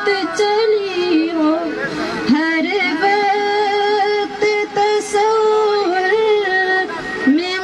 चली हो हर वक्त तस्वुर में।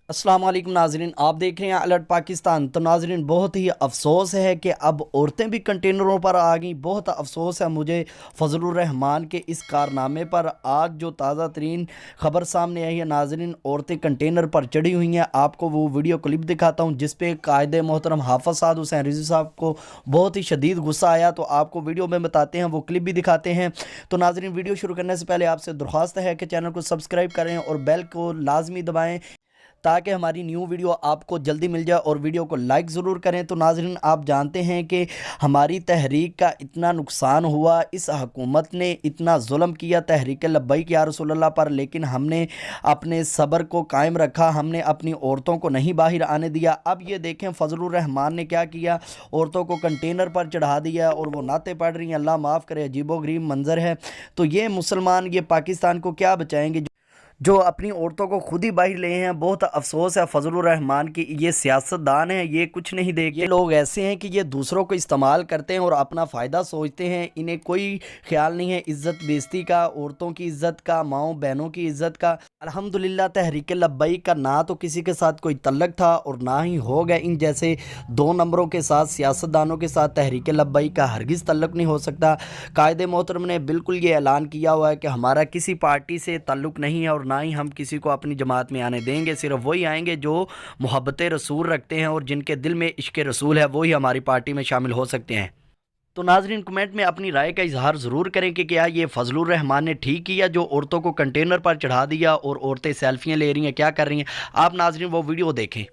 अस्सलाम वालेकुम नाजरीन, आप देख रहे हैं अलर्ट पाकिस्तान। तो नाजरीन, बहुत ही अफसोस है कि अब औरतें भी कंटेनरों पर आ गई। बहुत अफसोस है मुझे फजलुर रहमान के इस कारनामे पर। आज जो ताज़ा तरीन ख़बर सामने आई है नाजरीन, औरतें कंटेनर पर चढ़ी हुई हैं। आपको वो वीडियो क्लिप दिखाता हूँ जिस पे कायदे मोहतरम हाफ़िज़ साद हुसैन रिजवी साहब को बहुत ही शदीद गुस्सा आया। तो आपको वीडियो में बताते हैं, वो क्लिप भी दिखाते हैं। तो नाजरीन, वीडियो शुरू करने से पहले आपसे दरख्वास्त है कि चैनल को सब्सक्राइब करें और बेल को लाजमी दबाएँ ताकि हमारी न्यू वीडियो आपको जल्दी मिल जाए, और वीडियो को लाइक ज़रूर करें। तो नाज़रीन, आप जानते हैं कि हमारी तहरीक का इतना नुकसान हुआ, इस हुकूमत ने इतना जुल्म किया तहरीक लब्बैक या रसूलल्लाह पर, लेकिन हमने अपने सब्र को कायम रखा। हमने अपनी औरतों को नहीं बाहर आने दिया। अब ये देखें फजलुर रहमान ने क्या किया, औरतों को कंटेनर पर चढ़ा दिया और वो नाते पढ़ रही हैं। अल्लाह माफ़ करे, अजीबोगरीब मंज़र है। तो ये मुसलमान ये पाकिस्तान को क्या बचाएंगे जो अपनी औरतों को खुद ही बाहर ले हैं। बहुत अफसोस है फजलुर रहमान की। ये सियासतदान हैं, ये कुछ नहीं देखते। ये लोग ऐसे हैं कि ये दूसरों को इस्तेमाल करते हैं और अपना फ़ायदा सोचते हैं। इन्हें कोई ख्याल नहीं है इज़्ज़त बेइज़्ज़ती का, औरतों की इज़्ज़त का, माओ बहनों की इज़्ज़त का। अल्हम्दुलिल्लाह तहरीक लब्बैक का ना तो किसी के साथ कोई तल्लक था और ना ही होगा इन जैसे दो नंबरों के साथ, सियासतदानों के साथ तहरीक लब्बैक का हरगिज़ तल्लक नहीं हो सकता। कायदे मोहतरम ने बिल्कुल ये ऐलान किया हुआ है कि हमारा किसी पार्टी से ताल्लुक़ नहीं है और ना ही हम किसी को अपनी जमात में आने देंगे। सिर्फ वही आएंगे जो मोहब्बत रसूल रखते हैं और जिनके दिल में इश्क रसूल है, वही हमारी पार्टी में शामिल हो सकते हैं। तो नाजरीन, कमेंट में अपनी राय का इजहार ज़रूर करें कि क्या ये फजलुर रहमान ने ठीक किया जो औरतों को कंटेनर पर चढ़ा दिया और औरतें सेल्फियाँ ले रही हैं, क्या कर रही हैं। आप नाजरीन वो वीडियो देखें।